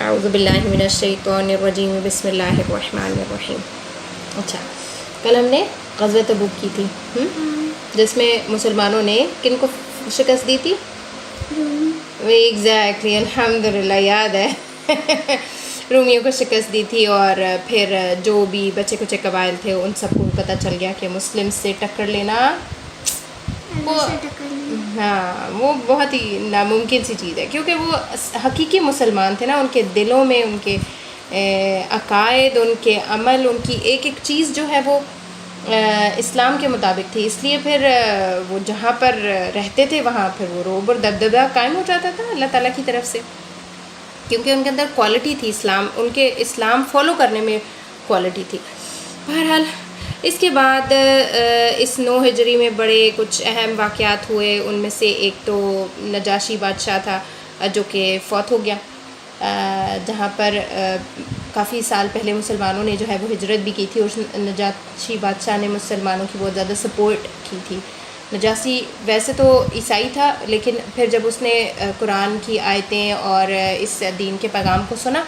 اعوذ باللہ من الشیطان الرجیم بسم اللہ الرحمن الرحیم. اچھا، کل ہم نے غزوہ تبوک کی تھی جس میں مسلمانوں نے کن کو شکست دی تھی؟ ایگزیکٹلی، الحمدللہ یاد ہے. رومیوں کو شکست دی تھی، اور پھر جو بھی بچے کچے قبائل تھے ان سب کو پتہ چل گیا کہ مسلم سے ٹکر لینا وہ بہت ہی ناممکن سی چیز ہے، کیونکہ وہ حقیقی مسلمان تھے نا. ان کے دلوں میں ان کے عقائد، ان کے عمل، ان کی ایک ایک چیز جو ہے وہ اسلام کے مطابق تھی. اس لیے پھر وہ جہاں پر رہتے تھے وہاں پھر وہ رعب اور دبدبہ قائم ہو جاتا تھا اللہ تعالیٰ کی طرف سے، کیونکہ ان کے اندر کوالٹی تھی اسلام، ان کے اسلام فالو کرنے میں کوالٹی تھی. بہرحال اس کے بعد اس 9 ہجری میں بڑے کچھ اہم واقعات ہوئے. ان میں سے ایک تو نجاشی بادشاہ تھا جو کہ فوت ہو گیا، جہاں پر کافی سال پہلے مسلمانوں نے جو ہے وہ ہجرت بھی کی تھی، اور نجاشی بادشاہ نے مسلمانوں کی بہت زیادہ سپورٹ کی تھی. نجاشی ویسے تو عیسائی تھا، لیکن پھر جب اس نے قرآن کی آیتیں اور اس دین کے پیغام کو سنا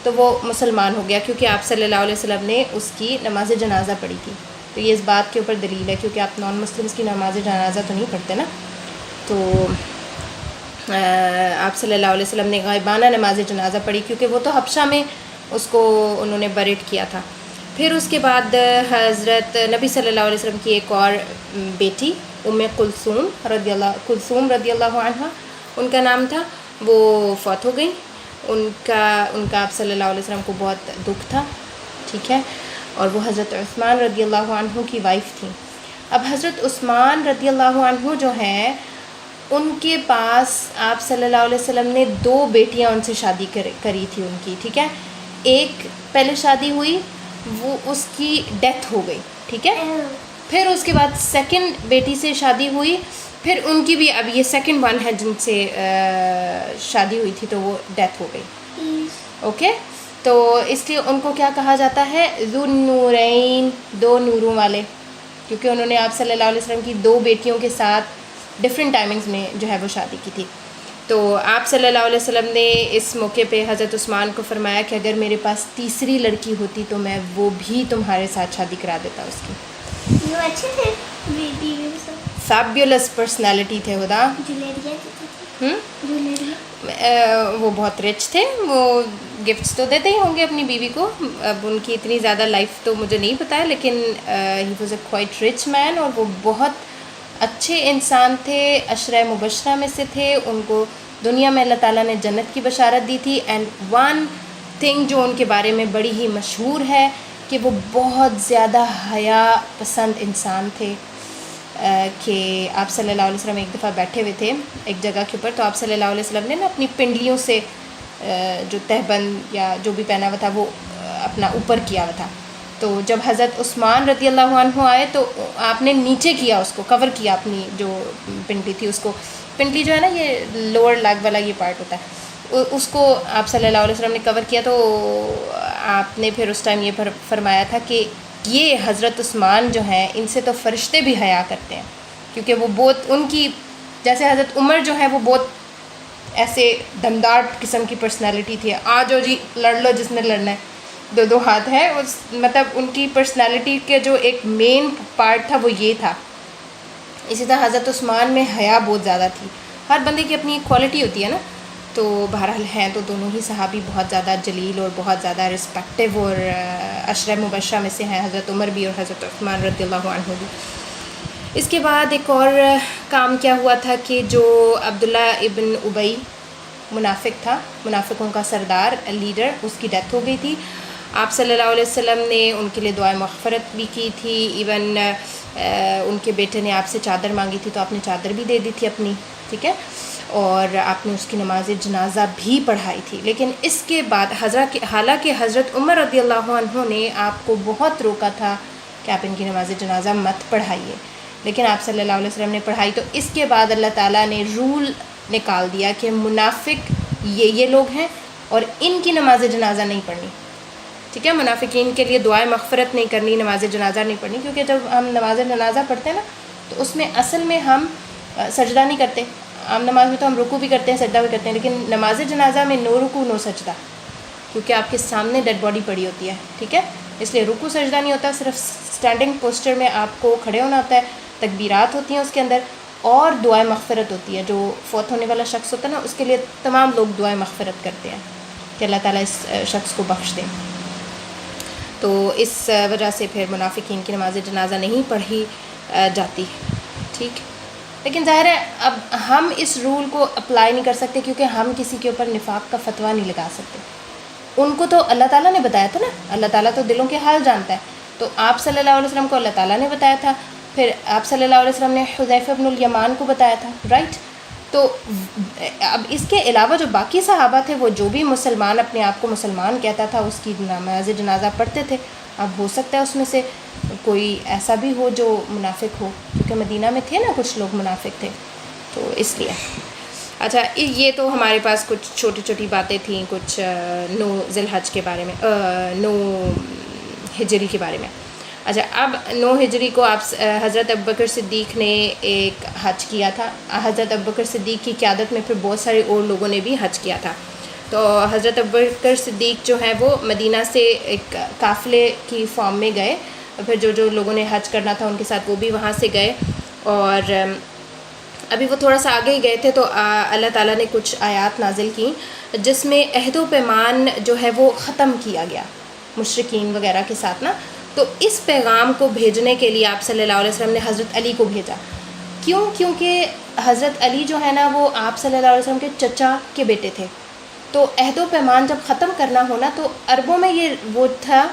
تو وہ مسلمان ہو گیا، کیونکہ آپ صلی اللہ علیہ وسلم نے اس کی نماز جنازہ پڑھی تھی. تو یہ اس بات کے اوپر دلیل ہے، کیونکہ آپ نان مسلمس کی نماز جنازہ تو نہیں پڑھتے نا. تو آپ صلی اللہ علیہ وسلم نے غائبانہ نماز جنازہ پڑھی، کیونکہ وہ تو حبشہ میں اس کو انہوں نے بریٹ کیا تھا. پھر اس کے بعد حضرت نبی صلی اللہ علیہ وسلم کی ایک اور بیٹی ام کلثوم رضی اللہ عنہ ان کا نام تھا، وہ فوت ہو گئی. ان کا آپ صلی اللہ علیہ وسلم کو بہت دکھ تھا، ٹھیک ہے، اور وہ حضرت عثمان رضی اللہ عنہ کی وائف تھیں. اب حضرت عثمان رضی اللہ عنہ جو ہیں ان کے پاس آپ صلی اللہ علیہ وسلم نے 2 بیٹیاں ان سے شادی کری تھی ان کی، ٹھیک ہے. ایک پہلے شادی ہوئی، وہ اس کی ڈیتھ ہو گئی، ٹھیک ہے. پھر اس کے بعد سیکنڈ بیٹی سے شادی ہوئی، پھر ان کی بھی اب یہ سیکنڈ ون ہے جن سے شادی ہوئی تھی تو وہ ڈیتھ ہو گئی. اوکے، تو اس لیے ان کو کیا کہا جاتا ہے؟ ذو النورین، 2 نوروں والے، کیونکہ انہوں نے آپ صلی اللہ علیہ وسلم کی 2 بیٹیوں کے ساتھ ڈفرینٹ ٹائمنگز میں جو ہے وہ شادی کی تھی. تو آپ صلی اللہ علیہ وسلم نے اس موقع پہ حضرت عثمان کو فرمایا کہ اگر میرے پاس تیسری لڑکی ہوتی تو میں وہ بھی تمہارے ساتھ شادی کرا دیتا. اس کی وہ اچھے تھے، فیبولس پرسنالٹی تھے خدا. وہ بہت رچ تھے، وہ گفٹس تو دیتے ہی ہوں گے اپنی بیوی کو. اب ان کی اتنی زیادہ لائف تو مجھے نہیں پتہ ہے، لیکن he was a quite rich man, اور وہ بہت اچھے انسان تھے، عشرہ مبشرہ میں سے تھے. ان کو دنیا میں اللہ تعالیٰ نے جنت کی بشارت دی تھی. اینڈ ون تھنگ جو ان کے بارے میں بڑی ہی مشہور ہے کہ وہ بہت زیادہ حیا پسند انسان تھے. کہ آپ صلی اللہ علیہ وسلم ایک دفعہ بیٹھے ہوئے تھے ایک جگہ کے اوپر، تو آپ صلی اللہ علیہ وسلم نے نا اپنی پنڈلیوں سے جو تہبند یا جو بھی پہنا ہوا تھا وہ اپنا اوپر کیا ہوا تھا. تو جب حضرت عثمان رضی اللہ عنہ آئے تو آپ نے نیچے کیا، اس کو کور کیا، اپنی جو پنڈلی تھی اس کو. پنڈلی جو ہے نا یہ لوور لیگ والا یہ پارٹ ہوتا ہے، اس کو آپ صلی اللہ علیہ وسلم نے کور کیا. تو آپ نے پھر اس ٹائم یہ فرمایا تھا کہ یہ حضرت عثمان جو ہیں ان سے تو فرشتے بھی حیا کرتے ہیں، کیونکہ وہ بہت ان کی جیسے حضرت عمر جو ہے وہ بہت ایسے دمدار قسم کی پرسنالٹی تھی. آ جاؤ جی لڑ لو جس نے لڑنا ہے، 2 ہاتھ ہیں. مطلب ان کی پرسنالٹی کے جو ایک مین پارٹ تھا وہ یہ تھا. اسی طرح حضرت عثمان میں حیا بہت زیادہ تھی. ہر بندے کی اپنی کوالٹی ہوتی ہے نا. تو بہرحال ہیں تو دونوں ہی صحابی بہت زیادہ جلیل اور بہت زیادہ رسپیکٹیو، اور عشرہ مبشرہ میں سے ہیں حضرت عمر بھی اور حضرت عثمان رضی اللہ عنہ بھی. اس کے بعد ایک اور کام کیا ہوا تھا کہ جو عبداللہ ابن ابی منافق تھا، منافقوں کا سردار لیڈر، اس کی ڈیتھ ہو گئی تھی. آپ صلی اللہ علیہ وسلم نے ان کے لیے دعائے مغفرت بھی کی تھی. ایون ان کے بیٹے نے آپ سے چادر مانگی تھی تو آپ نے چادر بھی دے دی تھی اپنی، ٹھیک ہے، اور آپ نے اس کی نماز جنازہ بھی پڑھائی تھی. لیکن اس کے بعد حالانکہ حضرت عمر رضی اللہ عنہ نے آپ کو بہت روکا تھا کہ آپ ان کی نماز جنازہ مت پڑھائیے، لیکن آپ صلی اللہ علیہ وسلم نے پڑھائی. تو اس کے بعد اللہ تعالیٰ نے رول نکال دیا کہ منافق یہ لوگ ہیں اور ان کی نماز جنازہ نہیں پڑھنی، ٹھیک ہے. منافقین کے لیے دعائے مغفرت نہیں کرنی، نماز جنازہ نہیں پڑھنی، کیونکہ جب ہم نماز جنازہ پڑھتے ہیں نا تو اس میں اصل میں ہم سجدہ نہیں کرتے. عام نماز میں تو ہم رکوع بھی کرتے ہیں، سجدہ بھی کرتے ہیں، لیکن نماز جنازہ میں نو رکوع نو سجدہ. کیونکہ آپ کے سامنے ڈیڈ باڈی پڑی ہوتی ہے، ٹھیک ہے، اس لیے رکوع سجدہ نہیں ہوتا، صرف اسٹینڈنگ پوسچر میں آپ کو کھڑے ہونا ہوتا ہے، تکبیرات ہوتی ہیں اس کے اندر، اور دعائیں مغفرت ہوتی ہے. جو فوت ہونے والا شخص ہوتا ہے نا، اس کے لیے تمام لوگ دعائیں مغفرت کرتے ہیں کہ اللہ تعالیٰ اس شخص کو بخش دیں. تو اس وجہ سے پھر منافقین کی نماز جنازہ نہیں پڑھی جاتی، ٹھیک. لیکن ظاہر ہے اب ہم اس رول کو اپلائی نہیں کر سکتے، کیونکہ ہم کسی کے اوپر نفاق کا فتویٰ نہیں لگا سکتے. ان کو تو اللہ تعالیٰ نے بتایا تھا نا، اللہ تعالیٰ تو دلوں کے حال جانتا ہے. تو آپ صلی اللہ علیہ وسلم کو اللہ تعالیٰ نے بتایا تھا، پھر آپ صلی اللہ علیہ وسلم نے حذیفہ بن الیمان کو بتایا تھا، رائٹ. تو اب اس کے علاوہ جو باقی صحابہ تھے، وہ جو بھی مسلمان اپنے آپ کو مسلمان کہتا تھا، اس کی نماز جنازہ پڑھتے تھے. اب ہو سکتا ہے اس میں سے کوئی ایسا بھی ہو جو منافق ہو، کیونکہ مدینہ میں تھے نا کچھ لوگ منافق تھے، تو اس لیے. اچھا، یہ تو ہمارے پاس کچھ چھوٹی چھوٹی باتیں تھیں، کچھ 9 ذی الحج کے بارے میں، 9 ہجری کے بارے میں. اچھا، اب 9 ہجری کو آپ حضرت ابوبکر صدیق نے ایک حج کیا تھا. حضرت ابوبکر صدیق کی قیادت میں پھر بہت سارے اور لوگوں نے بھی حج کیا تھا. تو حضرت ابوبکر صدیق جو ہیں وہ مدینہ سے ایک قافلے کی فارم میں گئے، اور پھر جو لوگوں نے حج کرنا تھا ان کے ساتھ وہ بھی وہاں سے گئے. اور ابھی وہ تھوڑا سا آگے ہی گئے تھے تو اللہ تعالیٰ نے کچھ آیات نازل کیں جس میں عہد و پیمان جو ہے وہ ختم کیا گیا مشرکین وغیرہ کے ساتھ نا. تو اس پیغام کو بھیجنے کے لیے آپ صلی اللہ علیہ وسلم نے حضرت علی کو بھیجا. کیوں؟ کیونکہ حضرت علی جو ہے نا وہ آپ صلی اللہ علیہ وسلم کے چچا کے بیٹے تھے. تو عہد و پیمان جب ختم کرنا ہونا تو عربوں میں یہ وہ تھا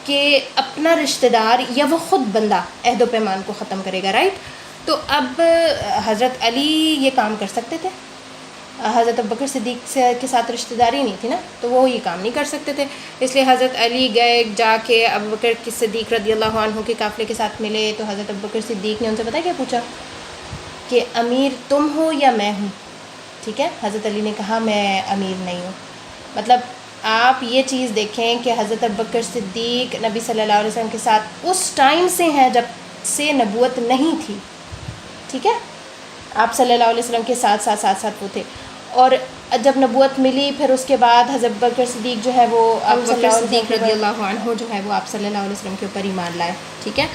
کہ اپنا رشتہ دار یا وہ خود بندہ عہد و پیمان کو ختم کرے گا، رائٹ. تو اب حضرت علی یہ کام کر سکتے تھے، حضرت ابوبکر صدیق کے ساتھ رشتہ داری نہیں تھی نا، تو وہ یہ کام نہیں کر سکتے تھے. اس لیے حضرت علی گئے، جا کے ابوبکر صدیق رضی اللہ عنہ کے قافلے کے ساتھ ملے. تو حضرت ابوبکر صدیق نے ان سے پتہ کیا پوچھا کہ امیر تم ہو یا میں ہوں؟ ٹھیک ہے، حضرت علی نے کہا میں امیر نہیں ہوں. مطلب آپ یہ چیز دیکھیں کہ حضرت ابوبکر صدیق نبی صلی اللہ علیہ وسلم کے ساتھ اس ٹائم سے ہیں جب سے نبوت نہیں تھی، ٹھیک ہے. آپ صلی اللہ علیہ وسلم کے ساتھ وہ تھے، اور جب نبوت ملی پھر اس کے بعد حضرت ابوبکر صدیق جو ہے وہ ابوبکر صدیق رضی اللہ عنہ جو ہے وہ آپ صلی اللہ علیہ وسلم کے اوپر ایمان لائے، ٹھیک ہے.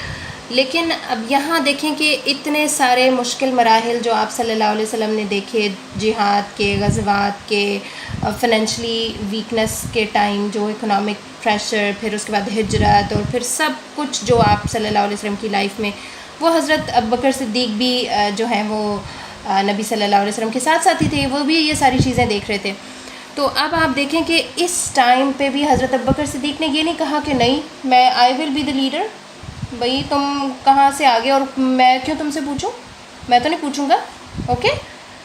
لیکن اب یہاں دیکھیں کہ اتنے سارے مشکل مراحل جو آپ صلی اللہ علیہ وسلم نے دیکھے، جہاد کے، غزوات کے، فائنینشلی ویکنس کے ٹائم، جو اکنامک پریشر، پھر اس کے بعد ہجرت، اور پھر سب کچھ جو آپ صلی اللہ علیہ وسلم کی لائف میں، وہ حضرت ابوبکر صدیق بھی جو ہیں وہ نبی صلی اللہ علیہ وسلم کے ساتھ ہی تھے، وہ بھی یہ ساری چیزیں دیکھ رہے تھے. تو اب آپ دیکھیں کہ اس ٹائم پہ بھی حضرت ابوبکر صدیق نے یہ نہیں کہا کہ نہیں میں آئی ول بی دا لیڈر، بھئی تم کہاں سے آگے اور میں کیوں تم سے پوچھوں، میں تو نہیں پوچھوں گا، اوکے.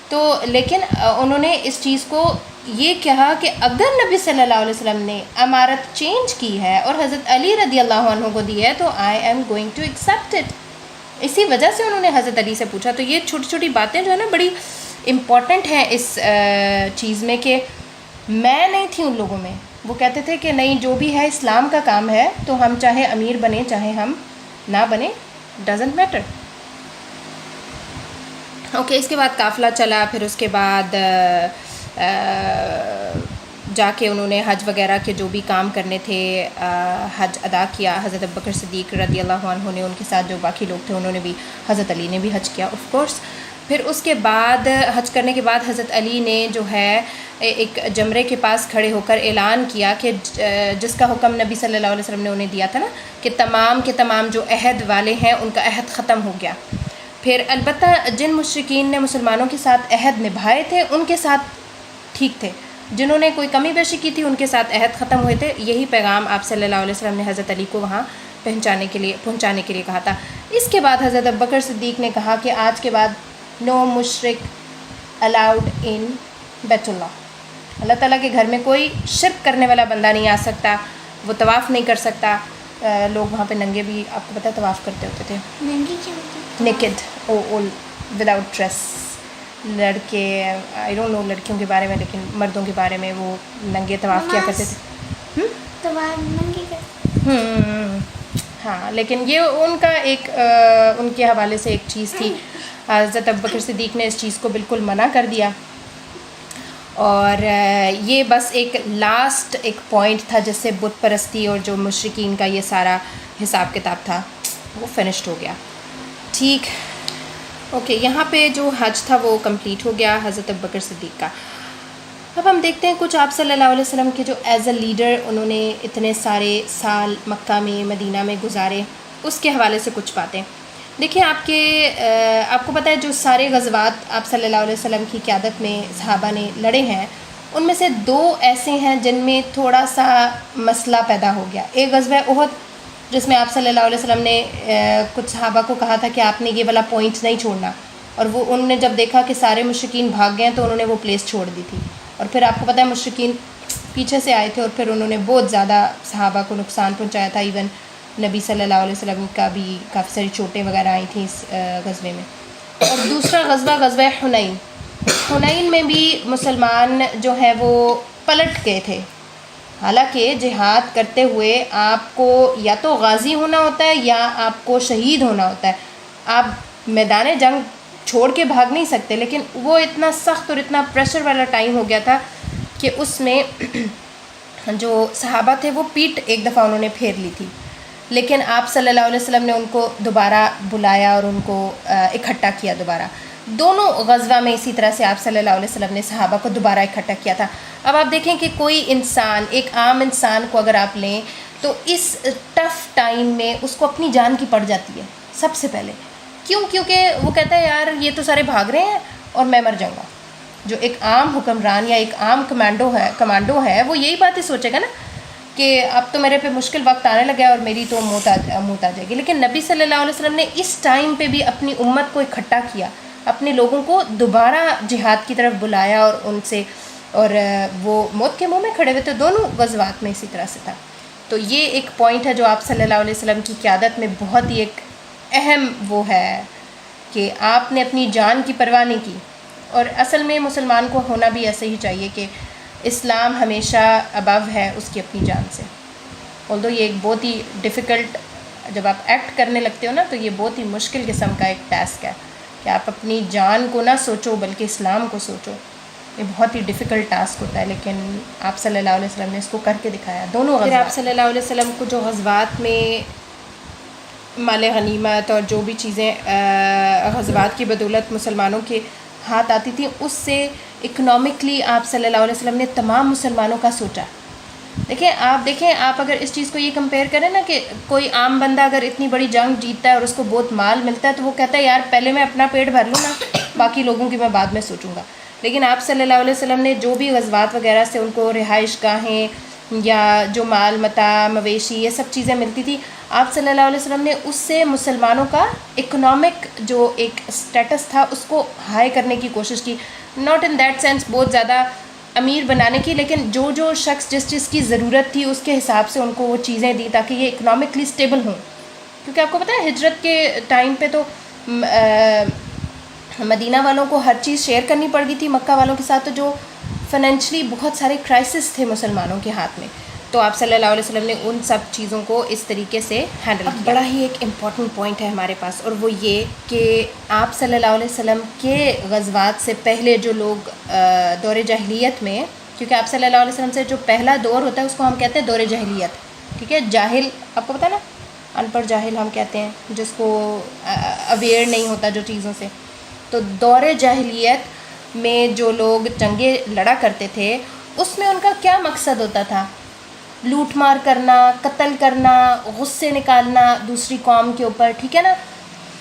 تو لیکن انہوں نے اس چیز کو یہ کہا کہ اگر نبی صلی اللہ علیہ وسلم نے امارت چینج کی ہے اور حضرت علی رضی اللہ عنہ کو دی ہے تو I am going to accept it. اسی وجہ سے انہوں نے حضرت علی سے پوچھا. تو یہ چھوٹی چھوٹی باتیں جو ہے نا بڑی امپورٹنٹ ہیں اس چیز میں، کہ میں نہیں تھی ان لوگوں میں. وہ کہتے تھے کہ نہیں، جو بھی ہے اسلام کا کام ہے، تو ہم چاہے امیر بنیں چاہے ہم نہ بنیں، ڈزنٹ میٹر. اوکے، اس کے بعد قافلہ چلا، پھر اس کے بعد جا کے انہوں نے حج وغیرہ کے جو بھی کام کرنے تھے حج ادا کیا. حضرت ابوبکر صدیق رضی اللہ عنہ نے، ان کے ساتھ جو باقی لوگ تھے انہوں نے بھی، حضرت علی نے بھی حج کیا آف کورس. پھر اس کے بعد حج کرنے کے بعد حضرت علی نے جو ہے ایک جمرے کے پاس کھڑے ہو کر اعلان کیا کہ جس کا حکم نبی صلی اللہ علیہ وسلم نے انہیں دیا تھا نا، کہ تمام کے تمام جو عہد والے ہیں ان کا عہد ختم ہو گیا. پھر البتہ جن مشرکین نے مسلمانوں کے ساتھ عہد نبھائے تھے ان کے ساتھ ٹھیک تھے، جنہوں نے کوئی کمی بیشی کی تھی ان کے ساتھ عہد ختم ہوئے تھے. یہی پیغام آپ صلی اللہ علیہ وسلم نے حضرت علی کو وہاں پہنچانے کے لیے کہا تھا. اس کے بعد حضرت ابوبکر صدیق نے کہا کہ آج کے بعد نو مشرک الاؤڈ ان بیت اللہ. اللہ تعالیٰ کے گھر میں کوئی شرک کرنے والا بندہ نہیں آ سکتا، وہ طواف نہیں کر سکتا. لوگ وہاں پہ ننگے بھی، آپ کو پتہ ہے، طواف کرتے ہوتے تھے. ننگے کیا ہوتے؟ Naked, without dress. لڑکے، آئی ڈونٹ نو لڑکیوں کے بارے میں، لیکن مردوں کے بارے میں وہ ننگے طواف کیا کرتے تھے. ننگے کرتے، ہاں، لیکن یہ ان کا ایک ان کے حوالے سے ایک چیز تھی. حضرت ابوبکر صدیق نے اس چیز کو بالکل منع کر دیا. اور یہ بس ایک لاسٹ ایک پوائنٹ تھا جس سے بت پرستی اور جو مشرکین کا یہ سارا حساب کتاب تھا وہ فنشڈ ہو گیا. ٹھیک اوکے, یہاں پہ جو حج تھا وہ کمپلیٹ ہو گیا حضرت ابوبکر صدیق کا. اب ہم دیکھتے ہیں کچھ آپ صلی اللہ علیہ وسلم کے جو ایز اے لیڈر انہوں نے اتنے سارے سال مکہ میں مدینہ میں گزارے, اس کے حوالے سے کچھ باتیں. دیکھیں آپ کو پتہ ہے جو سارے غزوات آپ صلی اللہ علیہ وسلم کی قیادت میں صحابہ نے لڑے ہیں, ان میں سے 2 ایسے ہیں جن میں تھوڑا سا مسئلہ پیدا ہو گیا. ایک غزوہ احد جس میں آپ صلی اللہ علیہ وسلم نے کچھ صحابہ کو کہا تھا کہ آپ نے یہ والا پوائنٹ نہیں چھوڑنا, اور وہ انہوں نے جب دیکھا کہ سارے مشرکین بھاگ گئے تو انہوں نے وہ پلیس چھوڑ دی تھی. اور پھر آپ کو پتہ ہے مشرکین پیچھے سے آئے تھے اور پھر انہوں نے بہت زیادہ صحابہ کو نقصان پہنچایا تھا. ایون نبی صلی اللہ علیہ وسلم کا بھی کافی ساری چوٹیں وغیرہ آئی تھیں اس غزوے میں. اور دوسرا غزوہ حنین. حنین میں بھی مسلمان جو ہے وہ پلٹ گئے تھے. حالانکہ جہاد کرتے ہوئے آپ کو یا تو غازی ہونا ہوتا ہے یا آپ کو شہید ہونا ہوتا ہے. آپ میدان جنگ چھوڑ کے بھاگ نہیں سکتے, لیکن وہ اتنا سخت اور اتنا پریشر والا ٹائم ہو گیا تھا کہ اس میں جو صحابہ تھے وہ پیٹ ایک دفعہ انہوں نے پھیر لی تھی, لیکن آپ صلی اللہ علیہ وسلم نے ان کو دوبارہ بلایا اور ان کو اکٹھا کیا دوبارہ. دونوں غزوہ میں اسی طرح سے آپ صلی اللہ علیہ وسلم نے صحابہ کو دوبارہ اکٹھا کیا تھا. اب آپ دیکھیں کہ کوئی انسان, ایک عام انسان کو اگر آپ لیں تو اس ٹف ٹائم میں اس کو اپنی جان کی پڑ جاتی ہے سب سے پہلے. کیوں؟ کیونکہ وہ کہتا ہے یار یہ تو سارے بھاگ رہے ہیں اور میں مر جاؤں گا. جو ایک عام حکمران یا ایک عام کمانڈو ہے وہ یہی بات ہی سوچے گا نا کہ اب تو میرے پہ مشکل وقت آنے لگا ہے اور میری تو موت آ جائے گی. لیکن نبی صلی اللہ علیہ وسلم نے اس ٹائم پہ بھی اپنی امت کو اکٹھا کیا, اپنے لوگوں کو دوبارہ جہاد کی طرف بلایا اور ان سے, اور وہ موت کے منہ میں کھڑے ہوئے تھے دونوں غزوات میں اسی طرح سے تھا. تو یہ ایک پوائنٹ ہے جو آپ صلی اللہ علیہ وسلم کی قیادت میں بہت ہی ایک اہم وہ ہے کہ آپ نے اپنی جان کی پرواہ نہیں کی. اور اصل میں مسلمان کو ہونا بھی ایسے ہی چاہیے کہ اسلام ہمیشہ ابو ہے اس کی اپنی جان سے. although یہ ایک بہت ہی ڈیفیکلٹ, جب آپ ایکٹ کرنے لگتے ہو نا تو یہ بہت ہی مشکل قسم کا ایک ٹاسک ہے کہ آپ اپنی جان کو نہ سوچو بلکہ اسلام کو سوچو. یہ بہت ہی ڈیفیکلٹ ٹاسک ہوتا ہے, لیکن آپ صلی اللہ علیہ وسلم نے اس کو کر کے دکھایا دونوں غزوات. پھر آپ صلی اللہ علیہ وسلم کو جو غزوات میں مال غنیمت اور جو بھی چیزیں غزوات کی بدولت مسلمانوں کے ہاتھ آتی تھیں, اس سے اکنامکلی آپ صلی اللہ علیہ وسلم نے تمام مسلمانوں کا سوچا. دیکھیں آپ اگر اس چیز کو یہ کمپیئر کریں نا کہ کوئی عام بندہ اگر اتنی بڑی جنگ جیتتا ہے اور اس کو بہت مال ملتا ہے تو وہ کہتا ہے یار پہلے میں اپنا پیٹ بھر لوں نا, باقی لوگوں کی میں بعد میں سوچوں گا. لیکن آپ صلی اللہ علیہ وسلم نے جو بھی غزوات وغیرہ سے ان کو رہائش گاہیں یا جو مال متاع مویشی یہ سب چیزیں ملتی تھی, آپ صلی اللہ علیہ وسلم نے اس سے مسلمانوں کا اکنامک جو ایک سٹیٹس تھا اس کو ہائی کرنے کی کوشش کی. ناٹ ان دیٹ سینس بہت زیادہ امیر بنانے کی, لیکن جو شخص جس چیز کی ضرورت تھی اس کے حساب سے ان کو وہ چیزیں دی تاکہ یہ اکنامکلی سٹیبل ہوں. کیونکہ آپ کو پتہ ہے ہجرت کے ٹائم پہ تو مدینہ والوں کو ہر چیز شیئر کرنی پڑ گئی تھی مکہ والوں کے ساتھ, تو جو فائنینشلی بہت سارے کرائسس تھے مسلمانوں کے ہاتھ میں, تو آپ صلی اللہ علیہ وسلم نے ان سب چیزوں کو اس طریقے سے ہینڈل کیا. بڑا ہی ایک امپورٹنٹ پوائنٹ ہے ہمارے پاس, اور وہ یہ کہ آپ صلی اللہ علیہ وسلم کے غزوات سے پہلے جو لوگ دور جاہلیت میں, کیونکہ آپ صلی اللہ علیہ وسلم سے جو پہلا دور ہوتا ہے اس کو ہم کہتے ہیں دور جاہلیت, ٹھیک ہے. جاہل آپ کو پتہ نا, ان پڑھ جاہل ہم کہتے ہیں جس کو اویئر نہیں ہوتا جو چیزوں سے. تو دور جاہلیت میں جو لوگ جنگیں لڑا کرتے تھے اس میں ان کا کیا مقصد ہوتا تھا؟ لوٹ مار کرنا, قتل کرنا, غصے نکالنا دوسری قوم کے اوپر, ٹھیک ہے نا.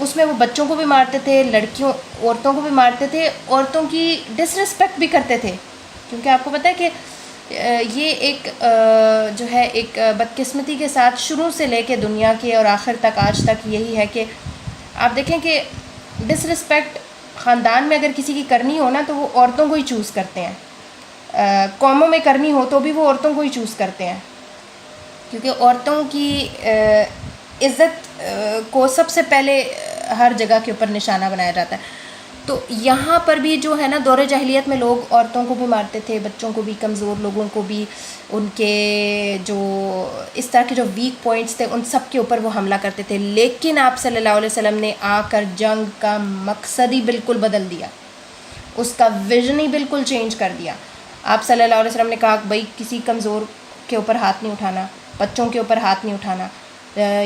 اس میں وہ بچوں کو بھی مارتے تھے, عورتوں کو بھی مارتے تھے, عورتوں کی ڈس رسپیکٹ بھی کرتے تھے. کیونکہ آپ کو پتہ ہے کہ یہ ایک جو ہے ایک بدقسمتی کے ساتھ شروع سے لے کے دنیا کے اور آخر تک آج تک یہی ہے کہ آپ دیکھیں کہ ڈس رسپیکٹ خاندان میں اگر کسی کی کرنی ہو نا تو وہ عورتوں کو ہی چوز کرتے ہیں, قوموں میں کرنی ہو تو بھی وہ عورتوں کو ہی چوز کرتے ہیں, کیونکہ عورتوں کی عزت کو سب سے پہلے ہر جگہ کے اوپر نشانہ بنایا جاتا ہے. تو یہاں پر بھی جو ہے نا دور جاہلیت میں لوگ عورتوں کو بھی مارتے تھے, بچوں کو بھی, کمزور لوگوں کو بھی, ان کے جو اس طرح کے جو ویک پوائنٹس تھے ان سب کے اوپر وہ حملہ کرتے تھے. لیکن آپ صلی اللہ علیہ وسلم نے آ کر جنگ کا مقصد ہی بالکل بدل دیا, اس کا ویژن ہی بالکل چینج کر دیا. آپ صلی اللہ علیہ وسلم نے کہا کہ بھائی کسی کمزور کے اوپر ہاتھ نہیں اٹھانا، بچوں کے اوپر ہاتھ نہیں اٹھانا،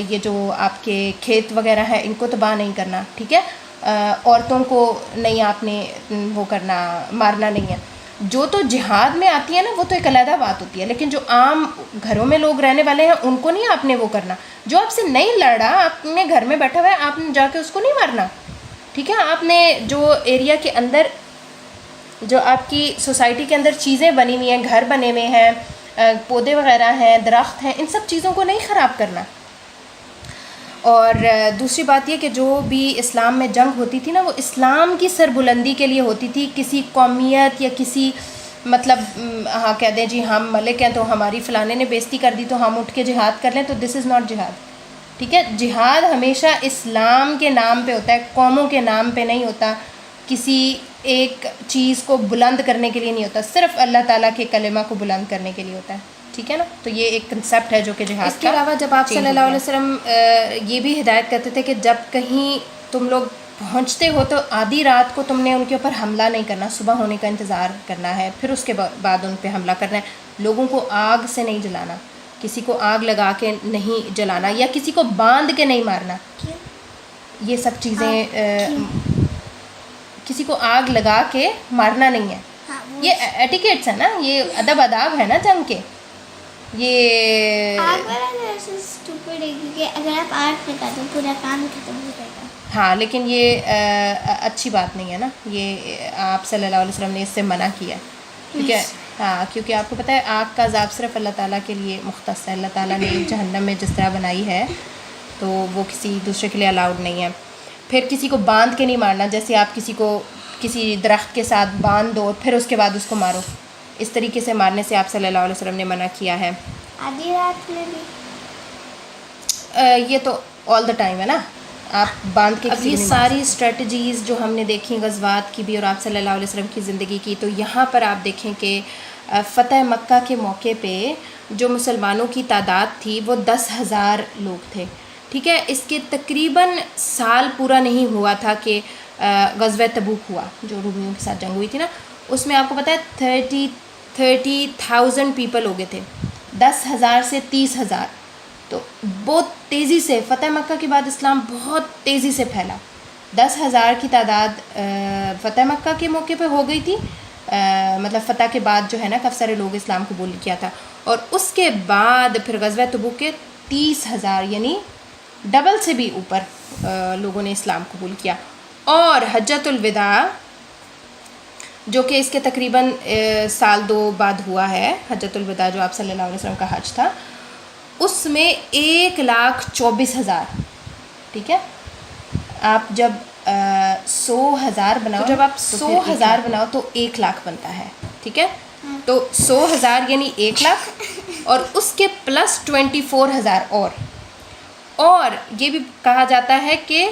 یہ جو آپ کے کھیت وغیرہ ہیں ان کو تباہ نہیں کرنا، ٹھیک ہے، عورتوں کو نہیں آپ نے وہ کرنا، مارنا نہیں ہے. جو تو جہاد میں آتی ہے نا وہ تو ایک علیحدہ بات ہوتی ہے، لیکن جو عام گھروں میں لوگ رہنے والے ہیں ان کو نہیں آپ نے وہ کرنا. جو آپ سے نہیں لڑ رہا، آپ نے گھر میں بیٹھا ہوا ہے، آپ نے جا کے اس کو نہیں مارنا، ٹھیک ہے. آپ نے جو ایریا کے اندر، جو آپ کی سوسائٹی کے اندر چیزیں بنی ہوئی ہیں، گھر بنے ہوئے ہیں، پودے وغیرہ ہیں، درخت ہیں، ان سب چیزوں کو نہیں خراب کرنا. اور دوسری بات یہ کہ جو بھی اسلام میں جنگ ہوتی تھی نا وہ اسلام کی سربلندی کے لیے ہوتی تھی. کسی قومیت یا کسی مطلب ہاں کہہ دیں جی ہم ملک ہیں تو ہماری فلانے نے بےزتی کر دی تو ہم اٹھ کے جہاد کر لیں، تو دس از ناٹ جہاد، ٹھیک ہے. جہاد ہمیشہ اسلام کے نام پہ ہوتا ہے، قوموں کے نام پہ نہیں ہوتا، کسی ایک چیز کو بلند کرنے کے لیے نہیں ہوتا، صرف اللہ تعالیٰ کے کلمہ کو بلند کرنے کے لیے ہوتا ہے، ٹھیک ہے نا. تو یہ ایک کنسیپٹ ہے جو کہ جہاد. اس کے علاوہ جب آپ صلی اللہ علیہ وسلم یہ بھی ہدایت کرتے تھے کہ جب کہیں تم لوگ پہنچتے ہو تو آدھی رات کو تم نے ان کے اوپر حملہ نہیں کرنا، صبح ہونے کا انتظار کرنا ہے، پھر اس کے بعد ان پہ حملہ کرنا ہے. لوگوں کو آگ سے نہیں جلانا، کسی کو آگ لگا کے نہیں جلانا، یا کسی کو باندھ کے نہیں مارنا. یہ سب چیزیں کسی کو آگ لگا کے مارنا نہیں ہے. یہ ایٹیکیٹس ہے نا، یہ ادب آداب ہے نا جنگ کے. یہ آگ والا تو ایسے اسٹوپڈ ہے کیونکہ اگر آپ آگ لگا دو پورا کام ختم ہو جائے گا. ہاں لیکن یہ اچھی بات نہیں ہے نا، یہ آپ صلی اللہ علیہ وسلم نے اس سے منع کیا ہے. کیونکہ ہاں کیونکہ آپ کو پتہ ہے آگ کا عذاب صرف اللہ تعالیٰ کے لیے مختص ہے. اللہ تعالیٰ نے جہنم میں جس طرح بنائی ہے تو وہ کسی دوسرے کے لیے الاؤڈ نہیں ہے. پھر کسی کو باندھ کے نہیں مارنا، جیسے آپ کسی کو کسی درخت کے ساتھ باندھ دو پھر اس کے بعد اس کو مارو، اس طریقے سے مارنے سے آپ صلی اللہ علیہ وسلم نے منع کیا ہے. آدھی رات میں بھی یہ تو آل دا ٹائم ہے نا، آپ باندھ کے. اب یہ ساری اسٹریٹجیز جو ہم نے دیکھی غزوات کی بھی اور آپ صلی اللہ علیہ وسلم کی زندگی کی، تو یہاں پر آپ دیکھیں کہ فتح مکہ کے موقع پہ جو مسلمانوں کی تعداد تھی وہ 10,000 لوگ تھے، ٹھیک ہے. اس کے تقریباً سال پورا نہیں ہوا تھا کہ غزوہ تبوک ہوا جو رومیوں کے ساتھ جنگ ہوئی تھی نا، اس میں آپ کو پتہ ہے 30,000 پیپل ہو گئے تھے، 10,000 سے 30,000. تو بہت تیزی سے فتح مکہ کے بعد اسلام بہت تیزی سے پھیلا. 10,000 کی تعداد فتح مکہ کے موقع پہ ہو گئی تھی، مطلب فتح کے بعد جو ہے نا کافی سارے لوگ اسلام قبول کیا تھا. اور اس کے بعد پھر غزوہ تبوک کے 30,000 یعنی ڈبل سے بھی اوپر لوگوں نے اسلام قبول کیا. اور حجۃ الوداع جو کہ اس کے تقریباً سال 2 بعد ہوا ہے، حجۃ الوداع جو آپ صلی اللہ علیہ وسلم کا حج تھا، اس میں 1,24,000، ٹھیک ہے. آپ جب 100,000 بناؤ، جب آپ 100,000 بناؤ تو 1,00,000 بنتا ہے، ٹھیک ہے. تو 100,000 یعنی 1,00,000 اور اس کے پلس 24,000 اور یہ بھی کہا جاتا ہے کہ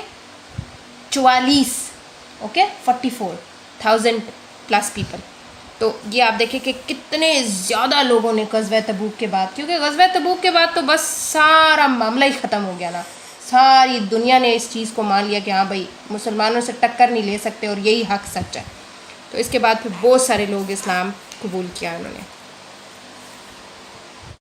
44,000 پلس پیپل. تو یہ آپ دیکھیں کہ کتنے زیادہ لوگوں نے غزوہ تبوک کے بعد، کیونکہ غزوہ تبوک کے بعد تو بس سارا معاملہ ہی ختم ہو گیا نا، ساری دنیا نے اس چیز کو مان لیا کہ ہاں بھائی مسلمانوں سے ٹکر نہیں لے سکتے اور یہی حق سچ ہے. تو اس کے بعد پھر بہت سارے لوگ اسلام قبول کیا انہوں نے.